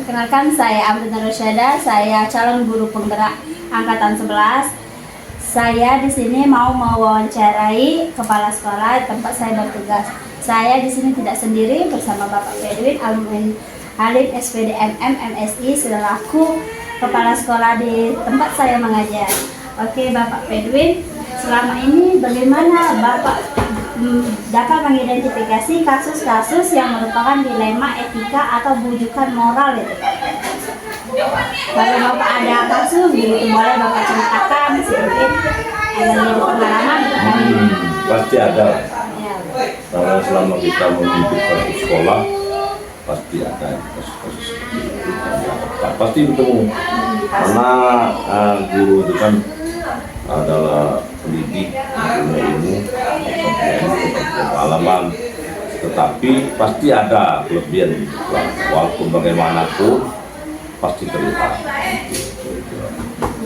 Perkenalkan, saya Amrita Rosyada, saya calon guru penggerak angkatan 11. Saya di sini mau mewawancarai kepala sekolah tempat saya bertugas. Saya di sini tidak sendiri, bersama Bapak Pedwin Halim SPDM MSI selaku kepala sekolah di tempat saya mengajar. Oke, Bapak Pedwin, selama ini bagaimana Bapak dapat mengidentifikasi kasus-kasus yang merupakan dilema etika atau bujukan moral itu? Kalau Bapak ada kasus begitu, boleh Bapak ceritakan sedikit agar jadi pengalaman. Pasti ada. Ya. Kalau selama kita memimpin satu sekolah, pasti ada kasus-kasus seperti itu. Pasti bertemu. Karena guru itu kan adalah pendidik, punya ilmu, pengalaman, tetapi pasti ada kelebihan, walaupun bagaimanapun pasti terlihat.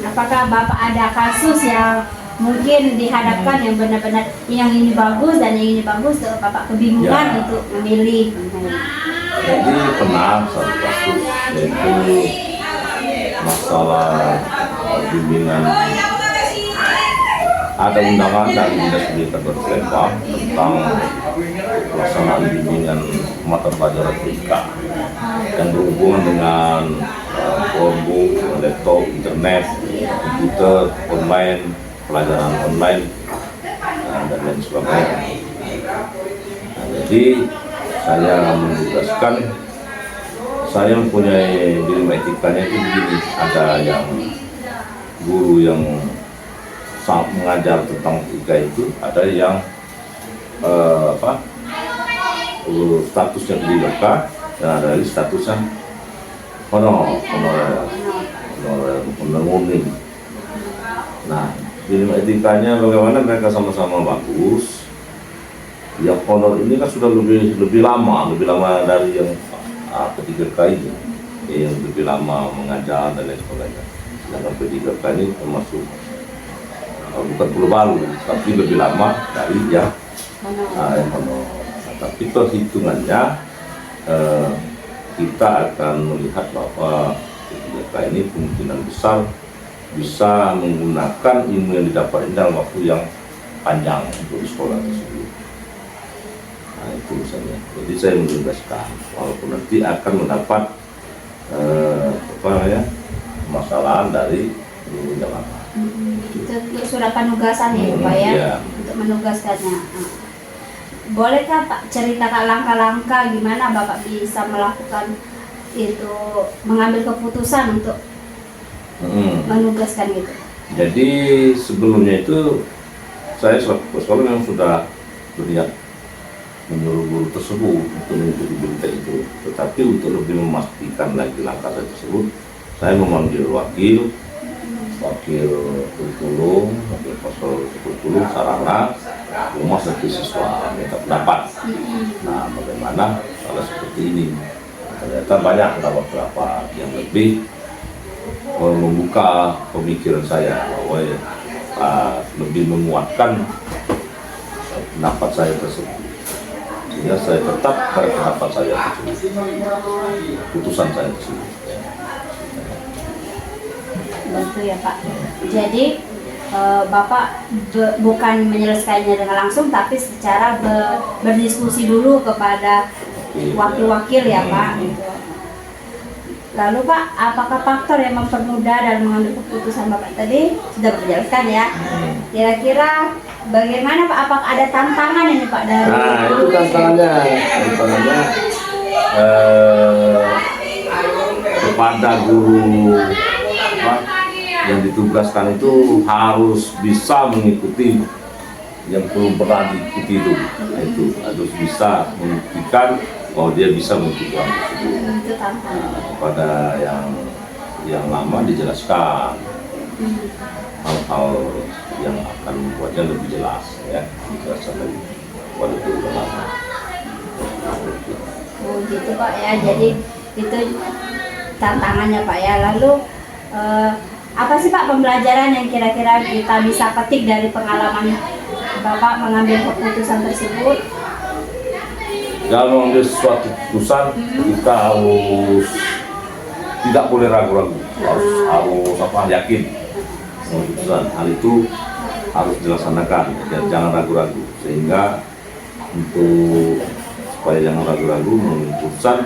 Apakah Bapak ada kasus yang mungkin dihadapkan yang benar-benar yang ini bagus dan yang ini bagus, Bapak kebingungan untuk memilih? Jadi pernah satu kasus, yaitu masalah bimbingan. Ada undangan dari Dinas Pendidikan Kota tentang pelaksanaan bimbingan mata pelajaran TK yang berhubungan dengan Chromebook, laptop, internet, komputer, online, pelajaran online, dan lain sebagainya. Jadi saya menugaskan, saya mempunyai dilema etikanya itu begini, ada yang guru yang saat mengajar tentang etika itu, ada yang statusnya pendidikan dan ada lagi statusnya honorer murni. Nah, dilema etikanya bagaimana mereka sama-sama bagus. Yang honor ini kan sudah lebih lama dari yang P3K ini, yang lebih lama mengajar dan lain sebagainya. Sedangkan P3K ini termasuk bukan perlu baru, tapi lebih lama dari yang honor. Tapi perhitungannya kita akan melihat bahwa P3K ini kemungkinan besar bisa menggunakan ilmu yang didapat dalam waktu yang panjang untuk di sekolah tersebut. Nah, itu misalnya. Jadi saya menugaskan, walaupun nanti akan mendapat permasalahan dari guru yang lama. Itu untuk surat penugasan ya Pak ya, iya. Untuk menugaskannya. Bolehkah Pak ceritakan langkah-langkah gimana Bapak bisa melakukan itu, mengambil keputusan untuk menugaskan gitu? Jadi sebelumnya itu saya selaku sekolah memang sudah berniat menyuruh guru tersebut untuk mengikuti berita itu, tetapi untuk lebih memastikan lagi langkah tersebut, saya memanggil wakil kurikulum, wakil pasal kurikulum, sarana, rumah serta siswa minta pendapat. Nah, bagaimana kalau seperti ini? Ternyata banyak pendapat yang lebih membuka pemikiran saya bahwa lebih menguatkan pendapat saya tersebut, sehingga saya tetap pada pendapat saya tersebut, putusan saya tersebut. Betul ya Pak. Jadi Bapak bukan menyelesaikannya dengan langsung, tapi secara berdiskusi dulu kepada wakil-wakil ya Pak. Gitu. Lalu Pak, apakah faktor yang mempermudah dalam mengambil keputusan Bapak tadi sudah berjelaskan ya? Kira-kira bagaimana Pak? Apakah ada tantangan ini Pak dari? Nah, itu tantangannya kepada guru yang ditugaskan itu harus bisa mengikuti yang belum pernah diikuti itu. Nah, itu harus bisa membuktikan bahwa dia bisa mengikuti hal tersebut. Kepada yang lama dijelaskan hal-hal yang akan membuatnya lebih jelas, ya, dijelaskan lagi pada guru yang lama. Oh gitu Pak ya, jadi itu tantangannya Pak ya. Lalu apa sih Pak pembelajaran yang kira-kira kita bisa petik dari pengalaman Bapak mengambil keputusan tersebut? Dalam mengambil suatu keputusan, kita harus tidak boleh ragu-ragu, harus yakin sama keputusan. Hal itu harus dilaksanakan, jangan ragu-ragu, sehingga untuk supaya jangan ragu-ragu keputusan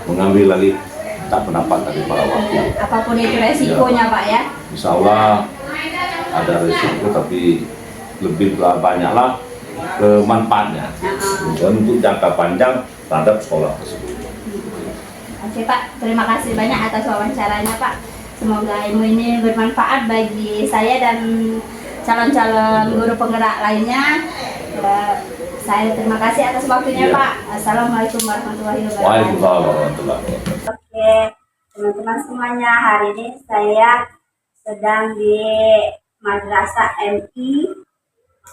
mengambil lagi tak pendapat dari para wakil. Apapun itu resikonya Pak ya. Insya Allah ada resiko, tapi lebih banyaklah manfaatnya dan untuk jangka panjang terhadap sekolah tersebut. Oke Pak, terima kasih banyak atas wawancaranya Pak. Semoga ilmu ini bermanfaat bagi saya dan calon-calon guru penggerak lainnya. Saya terima kasih atas waktunya Iya. Pak. Assalamualaikum warahmatullahi wabarakatuh. Waalaikumsalam warahmatullahi wabarakatuh. Oke, teman-teman semuanya, hari ini saya sedang di Madrasah MI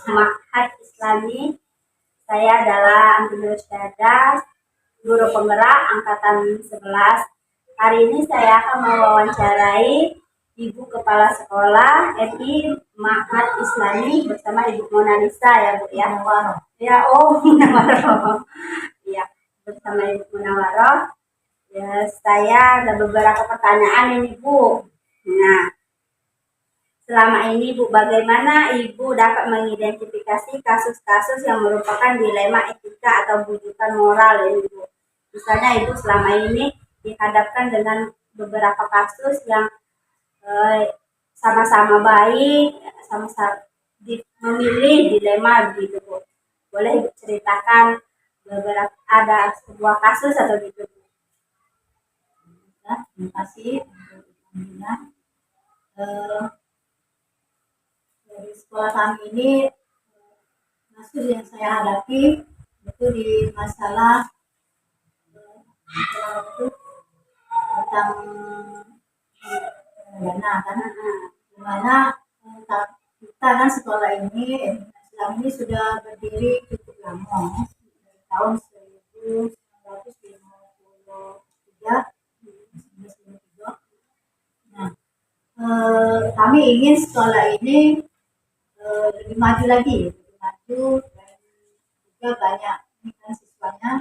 Ma'had Islami. Saya adalah Ambil Syahada, guru penggerak angkatan 11. Hari ini saya akan mewawancarai Ibu Kepala Sekolah MI Ma'had Islami bersama Ibu Mona Lisa ya Bu ya. Ya, oh Munawaroh. Ya, bersama Ibu Munawaroh. Ya, saya ada beberapa pertanyaan ini Bu. Nah, selama ini Bu, bagaimana Ibu dapat mengidentifikasi kasus-kasus yang merupakan dilema etika atau bujukan moral ini Bu? Misalnya Ibu selama ini dihadapkan dengan beberapa kasus yang sama-sama baik, sama-sama memilih dilema begitu Bu. Boleh Ibu ceritakan beberapa, ada sebuah kasus atau gitu Bu? Terima kasih. Dari sekolah kami ini, kasus yang saya hadapi itu di masalah itu tentang dana, karena dimana kita kan sekolah ini Islam ini sudah berdiri cukup lama, dari tahun 1953. Nah, kami ingin sekolah ini lebih maju lagi, lebih maju, dan juga banyak siswanya.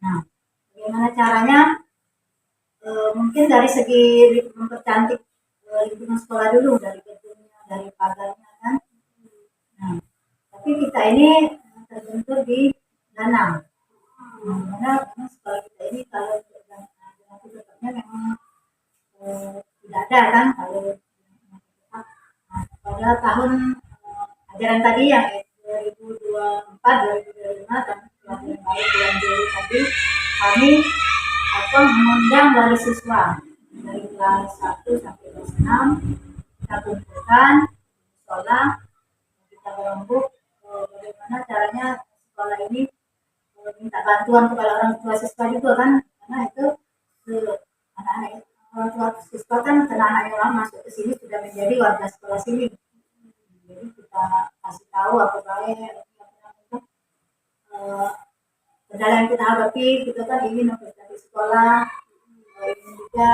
Nah, bagaimana caranya? Mungkin dari segi mempercantik lingkungan sekolah dulu, dari gedungnya, dari pagarnya kan. Nah, tapi kita ini terbentur di Danang. Karena sekolah kita ini kalau dengan tetapnya memang tidak ada kan kalau pada tahun ajaran tadi yang 2024-2025 dan bulan Juli tadi kami mengundang dari siswa dari kelas 1 sampai kelas 6, kita kumpulkan sekolah, kita berembuk bagaimana caranya sekolah ini minta bantuan kepada orang tua siswa juga kan, karena itu anak-anak orang tua siswa kan karena anak yang masuk ke sini sudah menjadi warga sekolah sini. Jadi kita kasih tahu apa baik kendala yang kita hadapi. Kita kan ingin memperbaiki sekolah, ingin juga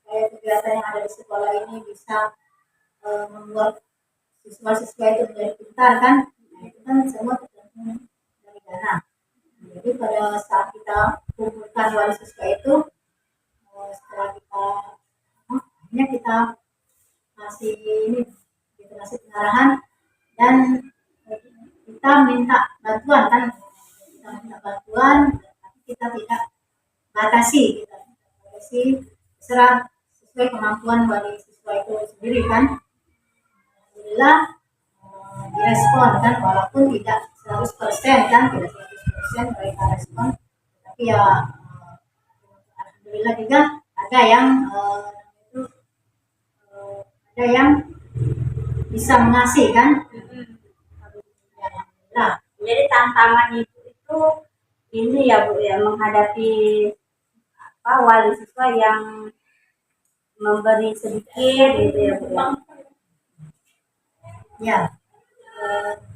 supaya kegiatan yang ada di sekolah ini bisa membuat siswa-siswa itu menjadi pintar kan. Nah, itu kan semua tergantung dari dana. Jadi pada saat kita kumpulkan wali siswa itu, setelah akhirnya kita kasih pengarahan dan kita minta bantuan kan, tapi kita tidak batasi, serah sesuai kemampuan wali siswa itu sendiri kan. Alhamdulillah direspon kan, walaupun tidak 100% kan, tidak 100% mereka respon, tapi ya alhamdulillah juga ada yang bisa mengasih kan. Nah, jadi tantangan itu ini ya Bu ya, menghadapi wali siswa yang memberi sedikit gitu ya Bu ya. Ya,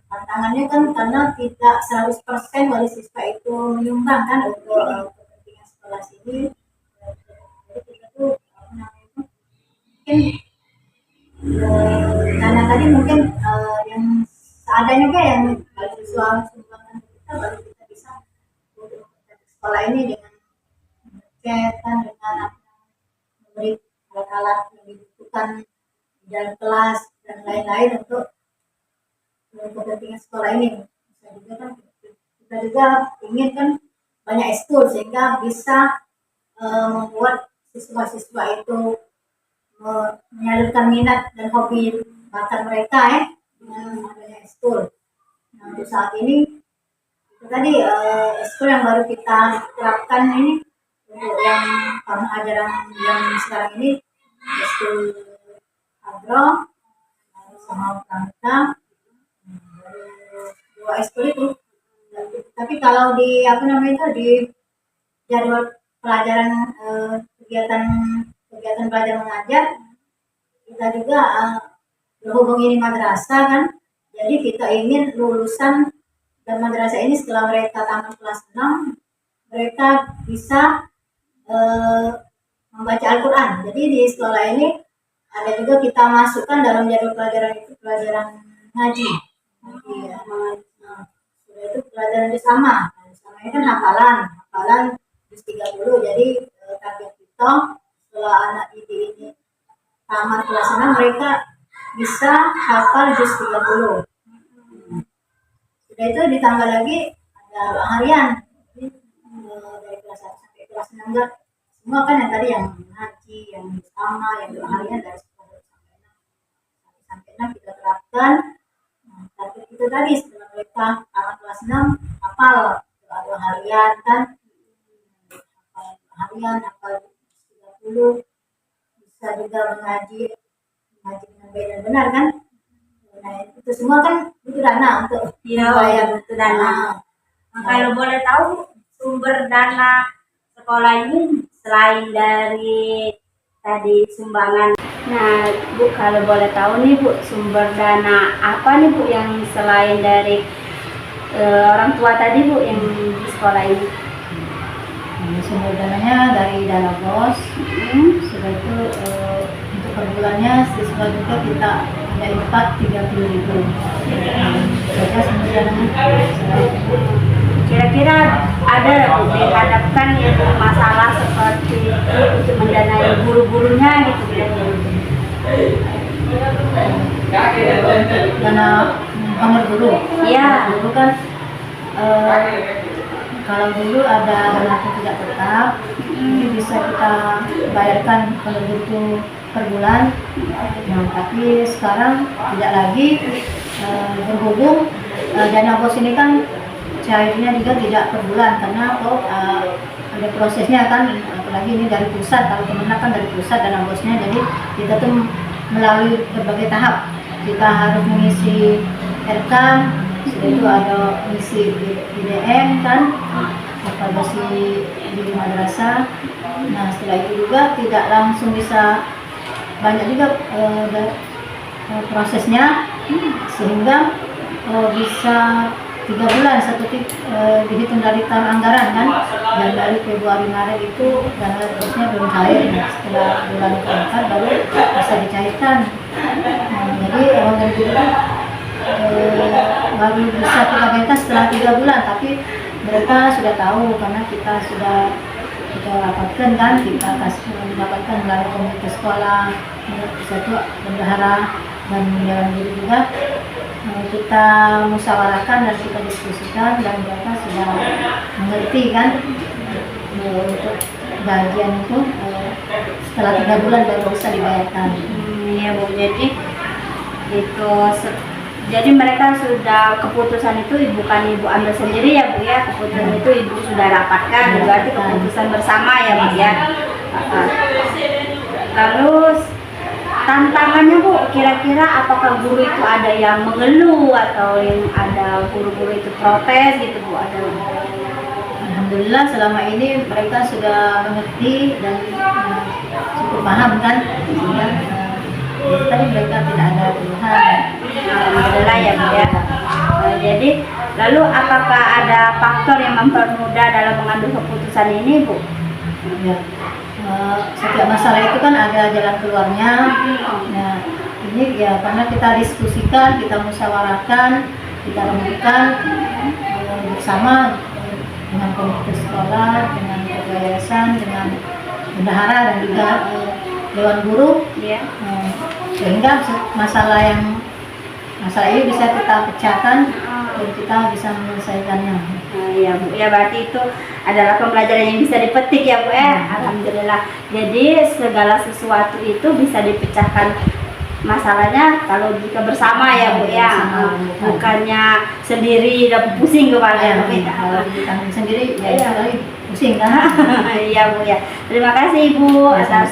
tantangannya kan karena tidak 100% wali siswa itu menyumbang kan untuk kepentingan sekolah sini. Jadi kita tuh mungkin karena tadi mungkin yang seadanya juga yang wali siswa sumbangan kita, baru kita bisa untuk sekolah ini dengan chat kan, dengan beri alat-alat yang dibutuhkan di dalam kelas dan lain-lain untuk kepentingan sekolah ini. Bisa juga kan kita juga ingin kan banyak ekskul sehingga bisa membuat siswa-siswa itu menyalurkan minat dan hobi bakat mereka dengan adanya ekskul. Nah, untuk saat ini itu tadi ekskul yang baru kita terapkan ini untuk yang tahun ajaran yang sekarang ini ekskul agro sama pramuka, dua ekskul itu. Tapi kalau di apa namanya itu di jadwal pelajaran kegiatan belajar mengajar kita juga berhubung ini madrasah kan, jadi kita ingin lulusan dan madrasah ini setelah mereka tamat kelas 6 mereka bisa membaca Al-Quran. Jadi di sekolah ini ada juga kita masukkan dalam jadwal pelajaran itu pelajaran ngaji ya. Nah, itu pelajaran bersama. Bersama ini kan hafalan juz 30. Jadi target kita setelah anak didik ini tamat kelas 6 mereka bisa hafal juz 30. Sudah itu ditambah lagi ada harian. Jadi, dari kelas 1 sampai kelas 6 semua kan yang tadi yang ngaji, yang bersama, yang harian dari 10 sampai 6 kita terapkan. Nah, target itu tadi setelah mereka tamat kelas 6 hafal ada harian kan, hafal 30, bisa juga mengaji dengan baik dan benar kan. Nah, itu semua kan butuh dana untuk Iya, butuh dana. Kalau boleh tahu sumber dana sekolah ini selain dari tadi sumbangan. Nah, Bu, kalau boleh tahu nih Bu, sumber dana apa nih Bu yang selain dari orang tua tadi Bu yang di sekolah ini? Sumber dananya dari dana BOS. Sudah itu untuk per bulannya siswa juga kita ada infak 30.000. Saja sumber dananya. Kira-kira ada Bu dihadapkan ya masalah seperti itu untuk mendanai guru-gurunya gitu kira-kira? Dana kamar guru. Iya. Dulu kan kalau dulu ada dana tidak tetap, ini bisa kita bayarkan kalau butuh per bulan. Nah, tapi sekarang tidak lagi berhubung dana BOS ini kan cairnya juga tidak per bulan karena ada prosesnya kan, apalagi ini dari pusat. Kalau Kemenak kan dari pusat dana BOS-nya, jadi kita tuh melalui berbagai tahap. Kita harus mengisi RK, sudah itu ada mengisi IDM kan, evaluasi di madrasah. Nah, setelah itu juga tidak langsung bisa banyak juga prosesnya, sehingga bisa 3 bulan dihitung dari tahun anggaran kan, dan dari Februari Maret itu dana BOS-nya belum cair. Nah, setelah bulan keempat baru bisa dicairkan. Nah, jadi orang dan guru baru bisa kita bayarkan setelah 3 bulan, tapi mereka sudah tahu karena kita rapatkan kan, kita mendapatkan melalui komite sekolah, satu bendahara dan dewan guru juga. Kita musyawarahkan dan kita diskusikan dan mereka sudah mengerti kan untuk bagian itu setelah 3 bulan baru bisa dibayarkan. Iya Bu, jadi mereka sudah keputusan itu bukan Ibu ambil sendiri ya Bu ya, keputusan itu Ibu sudah rapatkan, berarti keputusan bersama ya Bu ya. Lalu tantangannya Bu, kira-kira apakah guru itu ada yang mengeluh atau yang ada guru-guru itu protes gitu Bu? Ada? Alhamdulillah selama ini mereka sudah mengerti dan cukup paham kan, sehingga tadi mereka tidak ada keluhan. Alhamdulillah ya Bu ya. Jadi lalu apakah ada faktor yang mempermudah dalam mengambil keputusan ini Bu? Ya. Setiap masalah itu kan ada jalan keluarnya. Nah, ini ya karena kita diskusikan, kita musyawarahkan, kita rembukan bersama dengan komite sekolah, dengan yayasan, dengan bendahara dan juga Dewan Guru, Iya. sehingga masalah ini bisa kita pecahkan dan kita bisa menyelesaikannya. Nah, ya Bu, ya berarti itu adalah pembelajaran yang bisa dipetik ya Bu ya. Alhamdulillah. Jadi segala sesuatu itu bisa dipecahkan masalahnya kalau jika bersama ya Bu ya. Bukannya sendiri dan pusing kepala ya Bu. Kalau ditanggung sendiri ya Iya. sekali pusing kan. Iya Bu ya. Terima kasih Ibu atas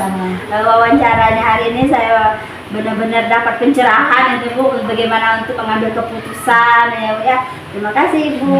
wawancaranya hari ini. Saya benar-benar dapat pencerahan itu Bu bagaimana untuk mengambil keputusan ya Bu ya. Terima kasih Ibu.